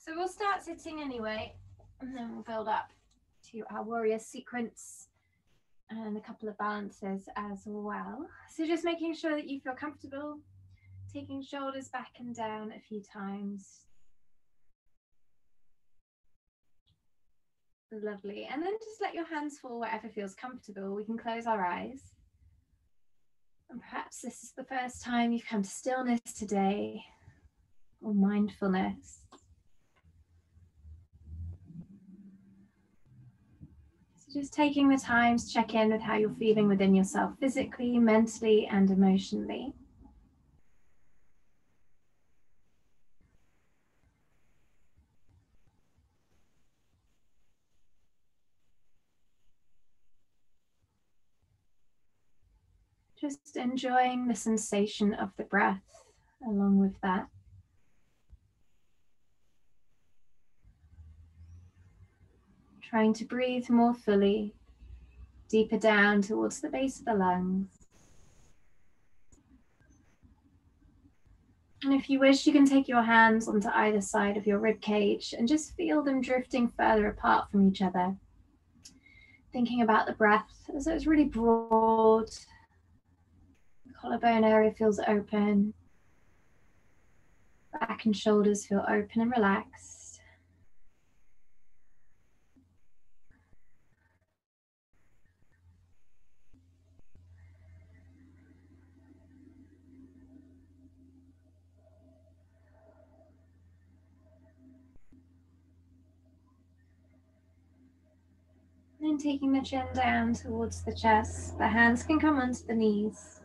So we'll start sitting anyway, and then we'll build up to our warrior sequence and a couple of balances as well. So just making sure that you feel comfortable, taking shoulders back and down a few times. Lovely. And then just let your hands fall wherever feels comfortable. We can close our eyes. And perhaps this is the first time you've come to stillness today, or mindfulness. So just taking the time to check in with how you're feeling within yourself physically, mentally, and emotionally. Just enjoying the sensation of the breath along with that. Trying to breathe more fully, deeper down towards the base of the lungs. And if you wish, you can take your hands onto either side of your rib cage and just feel them drifting further apart from each other. Thinking about the breath as it's really broad. The collarbone area feels open. Back and shoulders feel open and relaxed. And taking the chin down towards the chest, the hands can come onto the knees.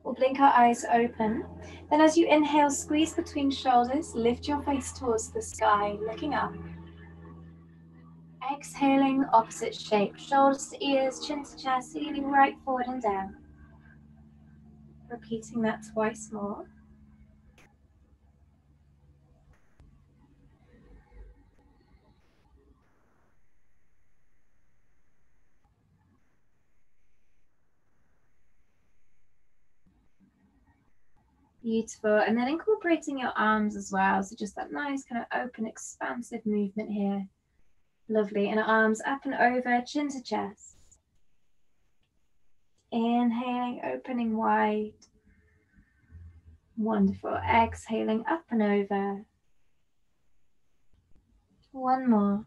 We'll blink our eyes open. Then as you inhale, squeeze between shoulders, lift your face towards the sky, looking up. Exhaling, opposite shape, shoulders to ears, chin to chest, leaning right forward and down. Repeating that twice more. Beautiful. And then incorporating your arms as well. So just that nice kind of open, expansive movement here. Lovely. And arms up and over, chin to chest. Inhaling, opening wide. Wonderful. Exhaling up and over. One more.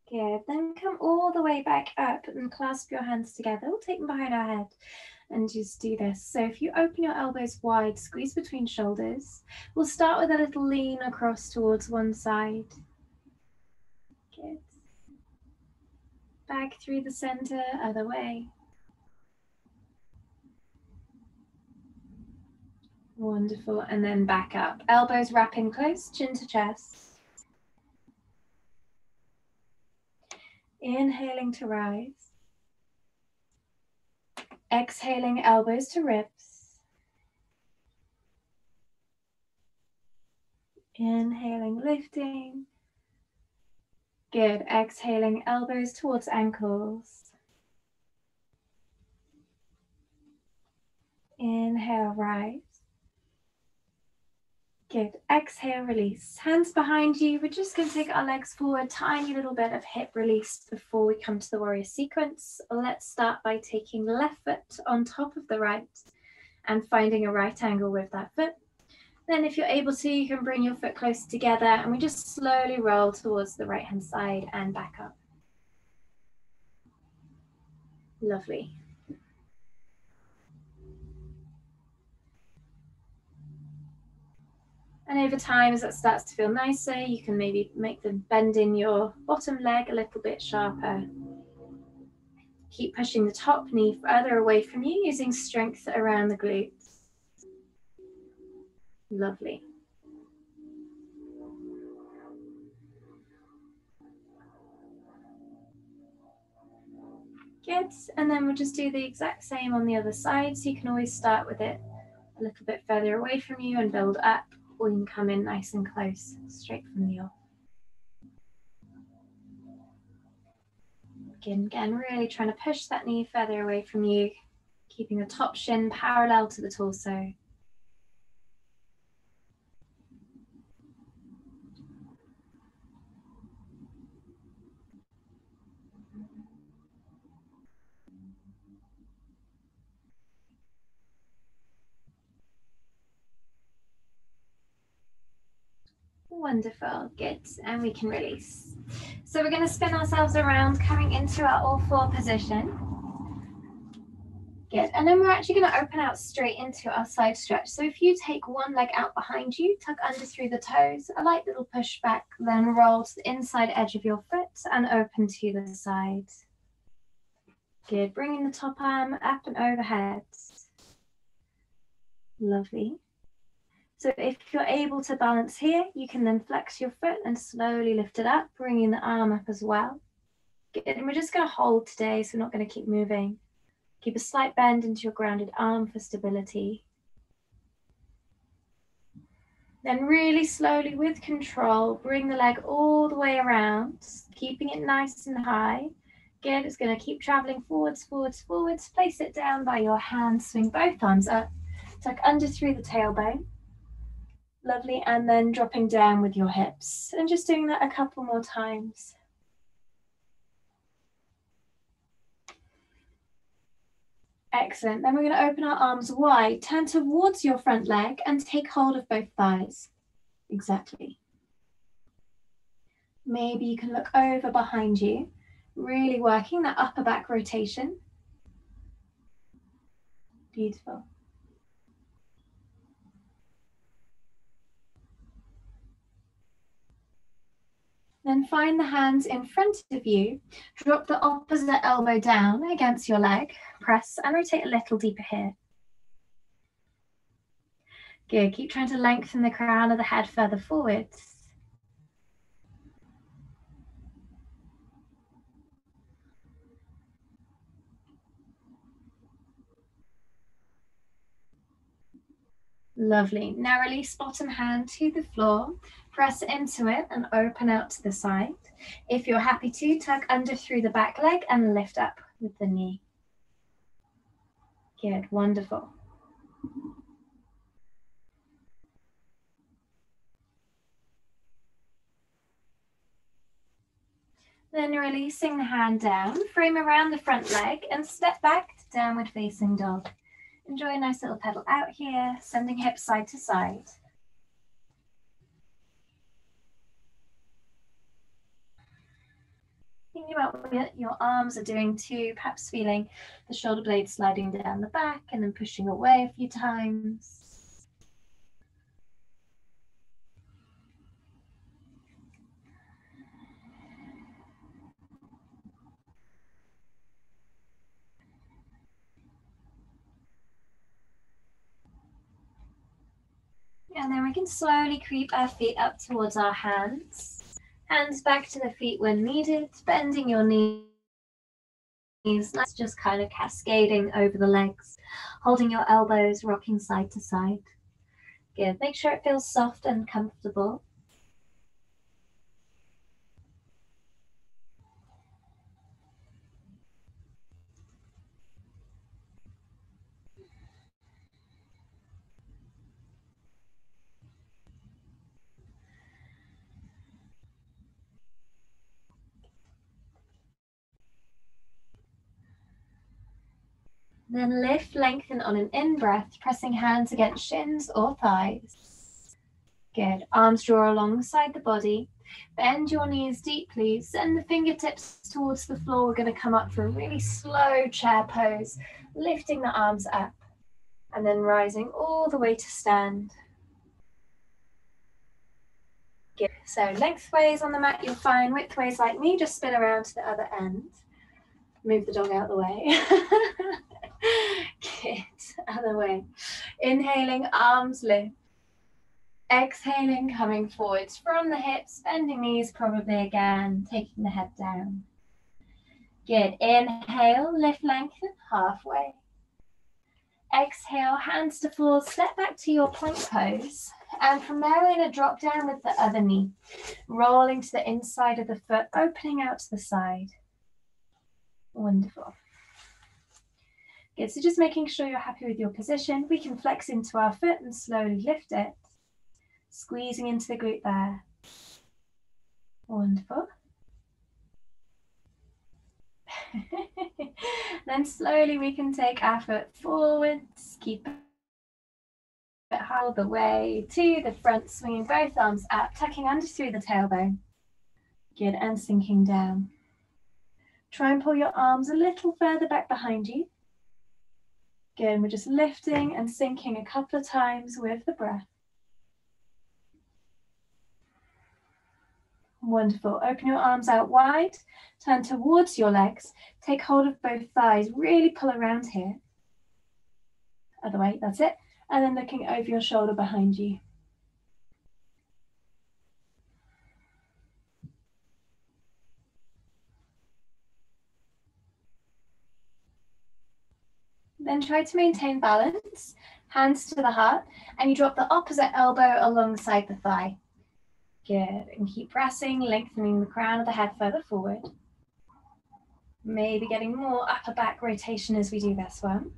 Good. Then come all the way back up and clasp your hands together. We'll take them behind our head and just do this. So if you open your elbows wide, squeeze between shoulders. We'll start with a little lean across towards one side. Good. Back through the center, other way. Wonderful. And then back up. Elbows wrapping close, chin to chest. Inhaling to rise. Exhaling, elbows to ribs. Inhaling, lifting. Good. Exhaling, elbows towards ankles. Inhale, rise. Good. Exhale, release. Hands behind you. We're just going to take our legs forward, tiny little bit of hip release before we come to the warrior sequence. Let's start by taking the left foot on top of the right and finding a right angle with that foot. Then if you're able to, you can bring your foot closer together and we just slowly roll towards the right hand side and back up. Lovely. And over time, as that starts to feel nicer, you can maybe make the bend in your bottom leg a little bit sharper. Keep pushing the top knee further away from you, using strength around the glutes. Lovely. Good. And then we'll just do the exact same on the other side. So you can always start with it a little bit further away from you and build up, or you can come in nice and close, straight from the off. Again, really trying to push that knee further away from you. Keeping the top shin parallel to the torso. Wonderful, good, and we can release. So we're going to spin ourselves around, coming into our all four position. Good, and then we're actually going to open out straight into our side stretch. So if you take one leg out behind you, tuck under through the toes, a light little push back, then roll to the inside edge of your foot and open to the side. Good, bringing the top arm up and overhead. Lovely. So if you're able to balance here, you can then flex your foot and slowly lift it up, bringing the arm up as well. Good, and we're just going to hold today, so we're not going to keep moving. Keep a slight bend into your grounded arm for stability. Then really slowly, with control, bring the leg all the way around, keeping it nice and high. Good, it's going to keep traveling forwards, forwards, forwards. Place it down by your hands, swing both arms up, tuck under through the tailbone. Lovely, and then dropping down with your hips. And just doing that a couple more times. Excellent. Then we're going to open our arms wide, turn towards your front leg and take hold of both thighs. Exactly. Maybe you can look over behind you, really working that upper back rotation. Beautiful. Then find the hands in front of you, drop the opposite elbow down against your leg, press and rotate a little deeper here. Good, keep trying to lengthen the crown of the head further forwards. Lovely. Now release bottom hand to the floor, press into it and open out to the side. If you're happy to, tuck under through the back leg and lift up with the knee. Good, wonderful. Then releasing the hand down, frame around the front leg and step back to downward facing dog. Enjoy a nice little pedal out here, sending hips side to side. Thinking about what your arms are doing too, perhaps feeling the shoulder blades sliding down the back and then pushing away a few times. And then we can slowly creep our feet up towards our hands. Hands back to the feet when needed, bending your knees. That's just kind of cascading over the legs, holding your elbows, rocking side to side. Good. Make sure it feels soft and comfortable. Then lift, lengthen on an in-breath, pressing hands against shins or thighs. Good. Arms draw alongside the body. Bend your knees deeply. Send the fingertips towards the floor. We're going to come up for a really slow chair pose, lifting the arms up and then rising all the way to stand. Good. So lengthways on the mat, you're fine. Widthways like me, just spin around to the other end. Move the dog out of the way. Good. Other way. Inhaling, arms lift. Exhaling, coming forwards from the hips, bending knees probably again, taking the head down. Good. Inhale, lift, lengthen, halfway. Exhale, hands to floor, step back to your plank pose. And from there, we're going to drop down with the other knee, rolling to the inside of the foot, opening out to the side. Wonderful. Good, so just making sure you're happy with your position. We can flex into our foot and slowly lift it. Squeezing into the glute there. Wonderful. Then slowly we can take our foot forwards, keep it all the way to the front, swinging both arms up, tucking under through the tailbone. Good, and sinking down. Try and pull your arms a little further back behind you. Good, and we're just lifting and sinking a couple of times with the breath. Wonderful. Open your arms out wide, turn towards your legs, take hold of both thighs, really pull around here. Other way, that's it. And then looking over your shoulder behind you. Then try to maintain balance, hands to the heart, and you drop the opposite elbow alongside the thigh. Good, and keep pressing, lengthening the crown of the head further forward. Maybe getting more upper back rotation as we do this one.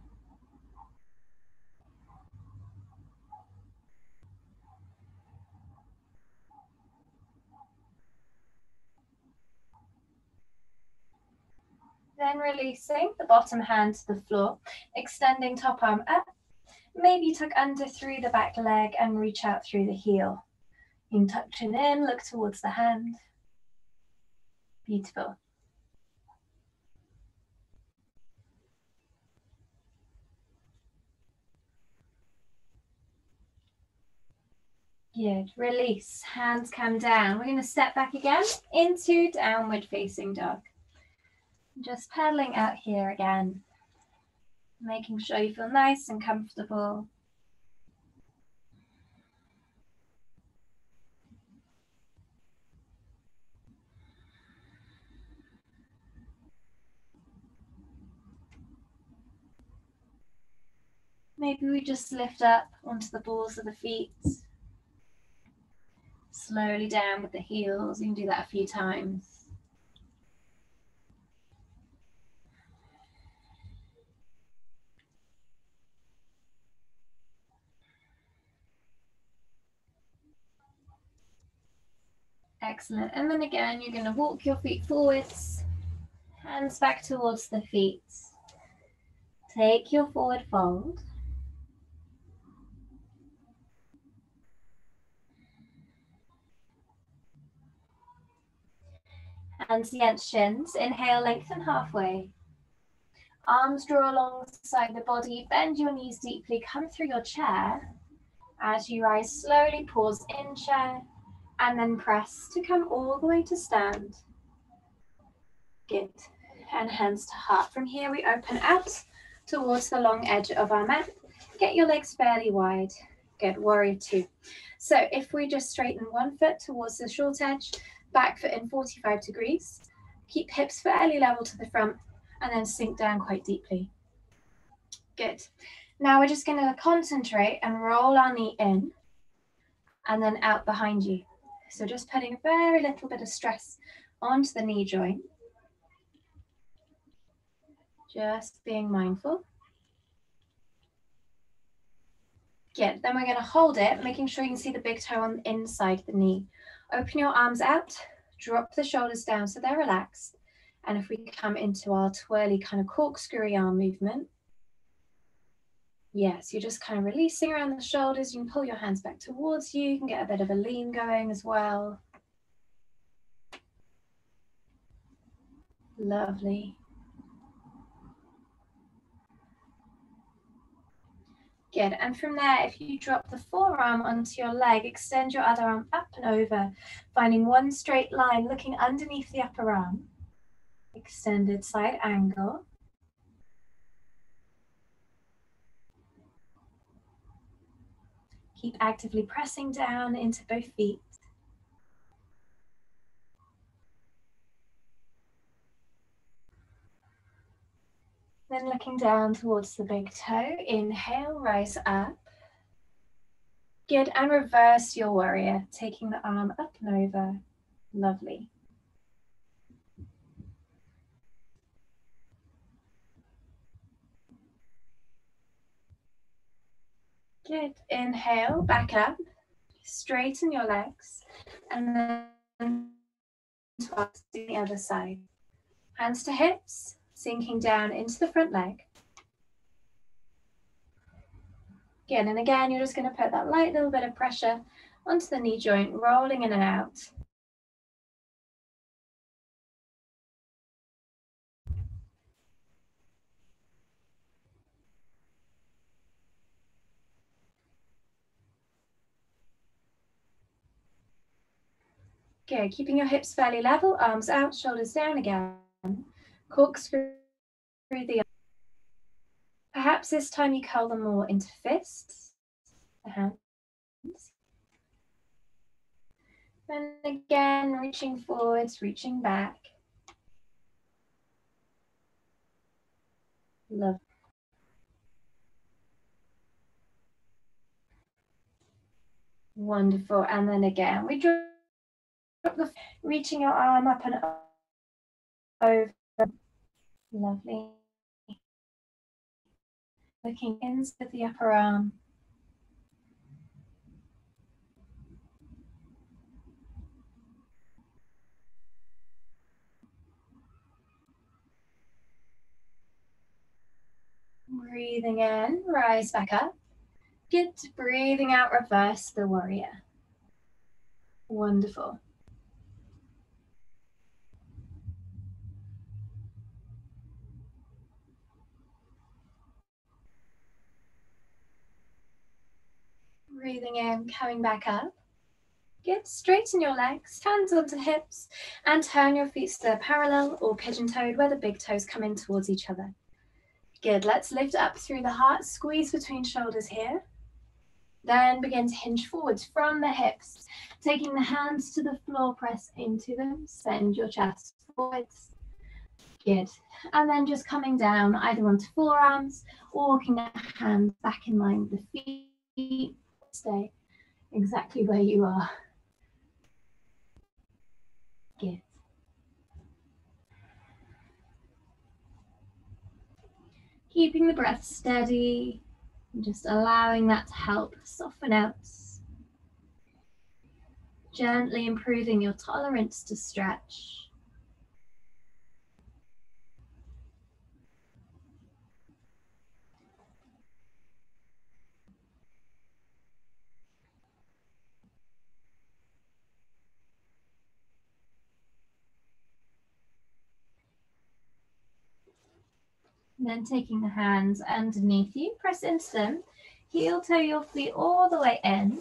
Then releasing the bottom hand to the floor, extending top arm up. Maybe tuck under through the back leg and reach out through the heel. You can tuck chin in, look towards the hand. Beautiful. Good. Release. Hands come down. We're going to step back again into downward facing dog. Just pedaling out here again. Making sure you feel nice and comfortable. Maybe we just lift up onto the balls of the feet. Slowly down with the heels. You can do that a few times. Excellent. And then again, you're going to walk your feet forwards, hands back towards the feet. Take your forward fold. Hands against shins. Inhale, lengthen halfway. Arms draw alongside the body. Bend your knees deeply. Come through your chair. As you rise, slowly pause in chair. And then press to come all the way to stand. Good. And hands to heart. From here, we open out towards the long edge of our mat. Get your legs fairly wide. Good. Warrior two. So if we just straighten one foot towards the short edge, back foot in 45 degrees, keep hips fairly level to the front, and then sink down quite deeply. Good. Now we're just going to concentrate and roll our knee in, and then out behind you. So just putting a very little bit of stress onto the knee joint. Just being mindful. Good. Then we're going to hold it, making sure you can see the big toe on the inside of the knee. Open your arms out, drop the shoulders down so they're relaxed. And if we come into our twirly kind of corkscrew arm movement, yes, you're just kind of releasing around the shoulders. You can pull your hands back towards you. You can get a bit of a lean going as well. Lovely. Good. And from there, if you drop the forearm onto your leg, extend your other arm up and over, finding one straight line, looking underneath the upper arm. Extended side angle. Keep actively pressing down into both feet. Then looking down towards the big toe. Inhale, rise up. Good, and reverse your warrior, taking the arm up and over. Lovely. Good. Inhale, back up. Straighten your legs. And then twist to the other side. Hands to hips, sinking down into the front leg. Again and again, you're just going to put that light little bit of pressure onto the knee joint, rolling in and out. Good. Keeping your hips fairly level, arms out, shoulders down again. Corkscrew through the arms. Perhaps this time you curl them more into fists. The hands. And again, reaching forwards, reaching back. Love. Wonderful. And then again, we drop the, reaching your arm up and over. Lovely. Looking into the upper arm. Breathing in, rise back up. Good. Breathing out, reverse the warrior. Wonderful. Breathing in, coming back up. Good. Straighten your legs, hands onto hips, and turn your feet to the parallel or pigeon-toed where the big toes come in towards each other. Good. Let's lift up through the heart, squeeze between shoulders here. Then begin to hinge forwards from the hips, taking the hands to the floor, press into them, send your chest forwards. Good. And then just coming down either onto forearms or walking the hands back in line with the feet. Stay exactly where you are. Good. Keeping the breath steady, and just allowing that to help soften out. Gently improving your tolerance to stretch. And then taking the hands underneath you, press into them, heel toe your feet all the way in,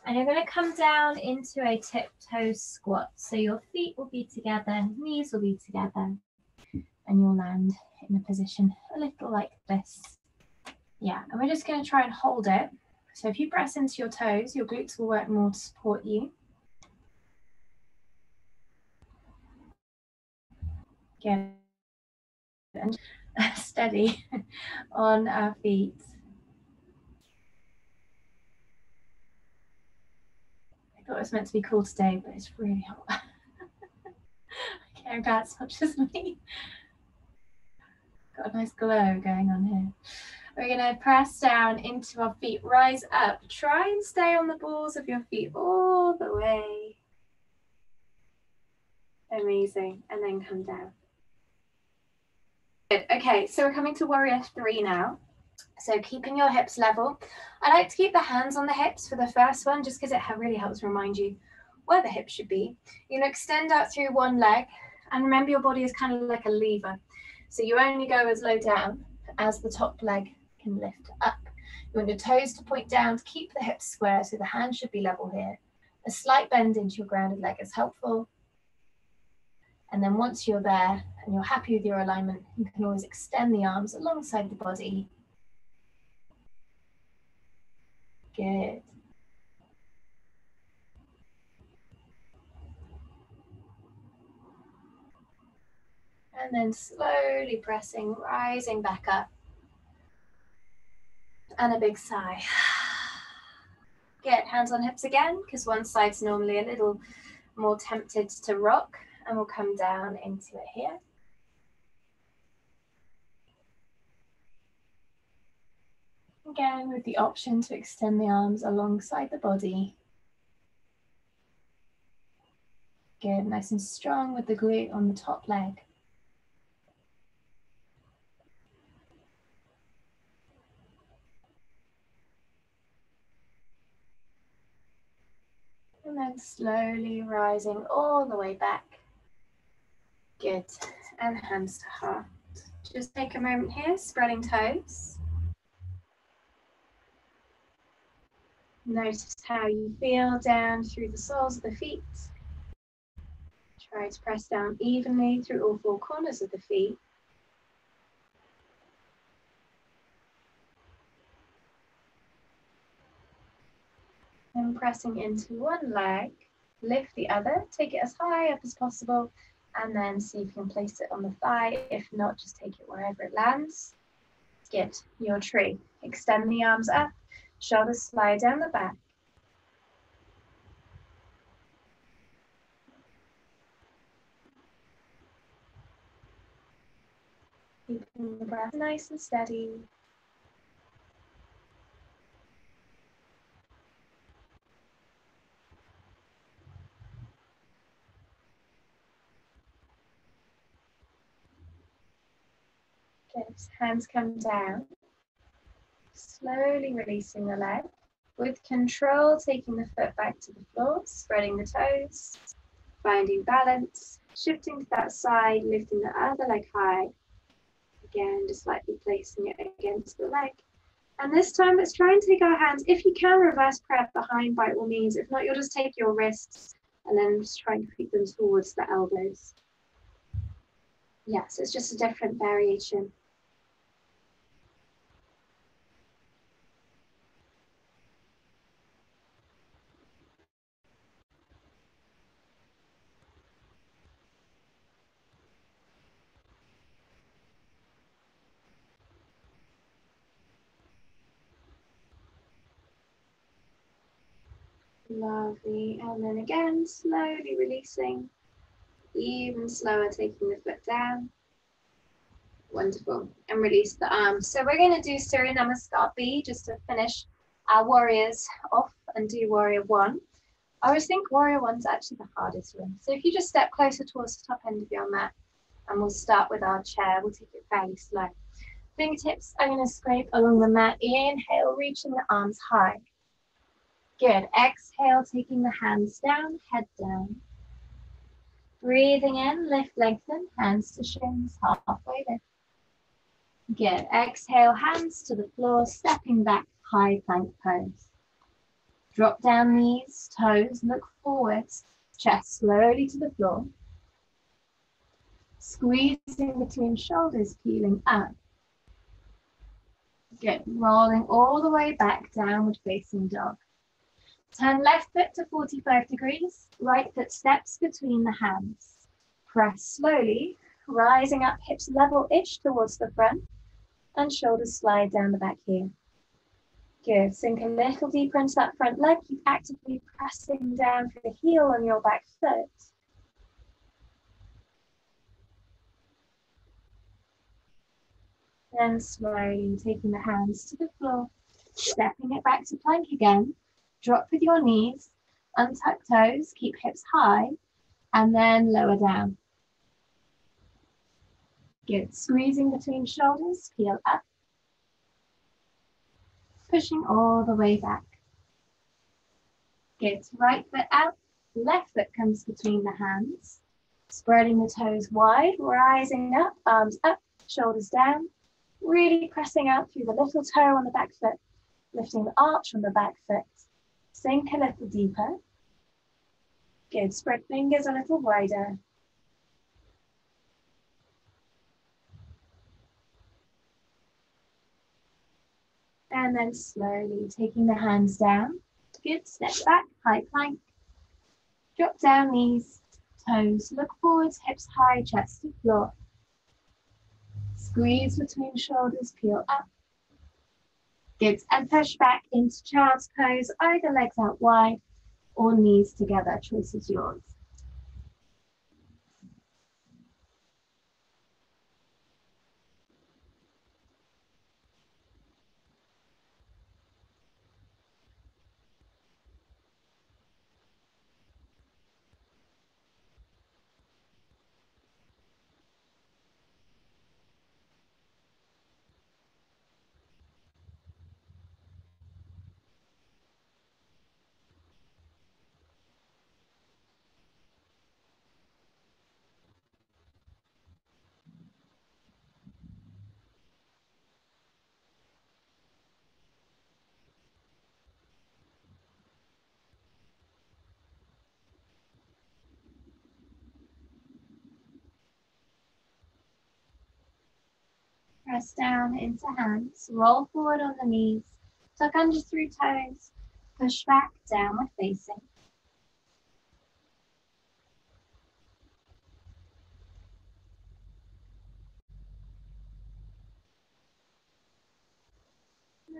and you're going to come down into a tiptoe squat. So your feet will be together, knees will be together, and you'll land in a position a little like this. Yeah, and we're just going to try and hold it. So if you press into your toes, your glutes will work more to support you. Again, and steady on our feet. I thought it was meant to be cool today, but it's really hot. Okay, that's not just me. Got a nice glow going on here. We're going to press down into our feet, rise up. Try and stay on the balls of your feet all the way. Amazing. And then come down. Good. Okay, so we're coming to warrior 3 now. So keeping your hips level. I like to keep the hands on the hips for the first one, just because it really helps remind you where the hips should be. You're going to extend out through one leg. And remember, your body is kind of like a lever. So you only go as low down as the top leg can lift up. You want your toes to point down to keep the hips square, so the hands should be level here. A slight bend into your grounded leg is helpful. And then once you're there and you're happy with your alignment, you can always extend the arms alongside the body. Good. And then slowly pressing, rising back up. And a big sigh. Get hands on hips again, because one side's normally a little more tempted to rock. And we'll come down into it here. Again, with the option to extend the arms alongside the body. Good, nice and strong with the glute on the top leg. And then slowly rising all the way back. Good, and hands to heart. Just take a moment here, spreading toes. Notice how you feel down through the soles of the feet. Try to press down evenly through all four corners of the feet. And pressing into one leg, lift the other, take it as high up as possible, and then see if you can place it on the thigh. If not, just take it wherever it lands. Good, your tree. Extend the arms up, shoulders slide down the back. Keeping the breath nice and steady. Good, hands come down. Slowly releasing the leg. With control, taking the foot back to the floor, spreading the toes, finding balance, shifting to that side, lifting the other leg high. Again, just lightly placing it against the leg. And this time, let's try and take our hands. If you can, reverse prayer behind by all means. If not, you'll just take your wrists and then just try and creep them towards the elbows. Yes, it's just a different variation. Lovely. And then again, slowly releasing. Even slower, taking the foot down. Wonderful. And release the arms. So we're going to do Surya Namaskar B just to finish our warriors off and do warrior one. I always think warrior one's actually the hardest one. So if you just step closer towards the top end of your mat, and we'll start with our chair. We'll take it fairly slow. Fingertips are going to scrape along the mat. Inhale, reaching the arms high. Good. Exhale, taking the hands down, head down. Breathing in, lift, lengthen, hands to shins, halfway lift. Good. Exhale, hands to the floor, stepping back, high plank pose. Drop down knees, toes, look forwards, chest slowly to the floor. Squeezing between shoulders, peeling up. Good. Rolling all the way back, downward facing dog. Turn left foot to 45 degrees, right foot steps between the hands. Press slowly, rising up, hips level-ish towards the front, and shoulders slide down the back here. Good. Sink a little deeper into that front leg. Keep actively pressing down through the heel on your back foot. Then slowly taking the hands to the floor, stepping it back to plank again. Drop with your knees, untuck toes, keep hips high, and then lower down. Good. Squeezing between shoulders, peel up. Pushing all the way back. Good. Right foot out, left foot comes between the hands. Spreading the toes wide, rising up, arms up, shoulders down. Really pressing out through the little toe on the back foot, lifting the arch on the back foot. Sink a little deeper. Good. Spread fingers a little wider. And then slowly taking the hands down. Good. Step back, high plank. Drop down knees, toes, look forwards, hips high, chest to floor. Squeeze between shoulders, peel up. Good. And push back into child's pose, either legs out wide or knees together. Choice is yours. Press down into hands, roll forward on the knees, tuck under through toes, push back, downward facing.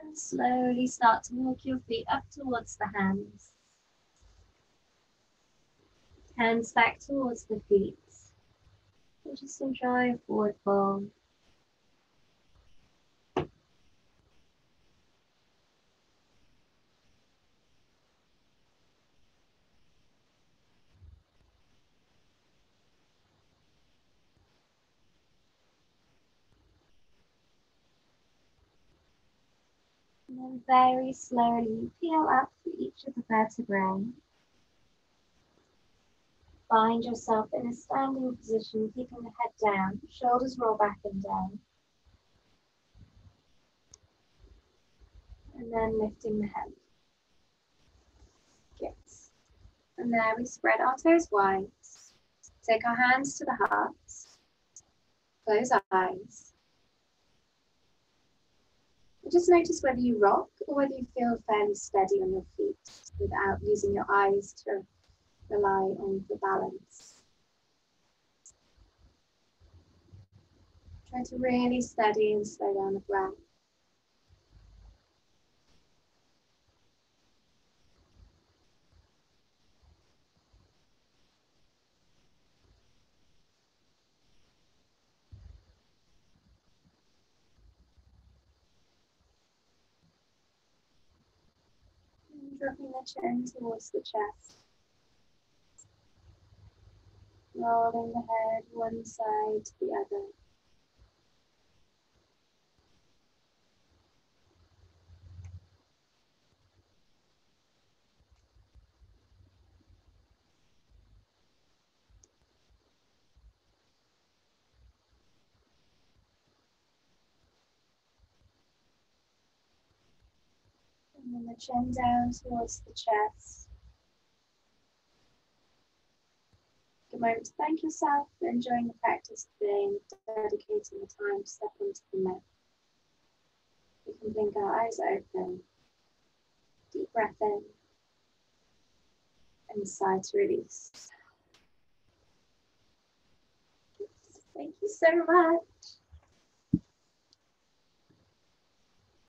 And slowly start to walk your feet up towards the hands. Hands back towards the feet. So just enjoy a forward fold. And then very slowly peel up through each of the vertebrae. Find yourself in a standing position, keeping the head down, shoulders roll back and down. And then lifting the head. Good. And there we spread our toes wide. Take our hands to the heart. Close eyes. And just notice whether you rock or whether you feel fairly steady on your feet without using your eyes to rely on the balance. Try to really steady and slow down the breath. And dropping the chin towards the chest. Rolling the head one side to the other. And then the chin down towards the chest. Take a moment to thank yourself for enjoying the practice today and dedicating the time to step onto the mat. We can blink our eyes open. Deep breath in. And sigh to release. Thank you so much.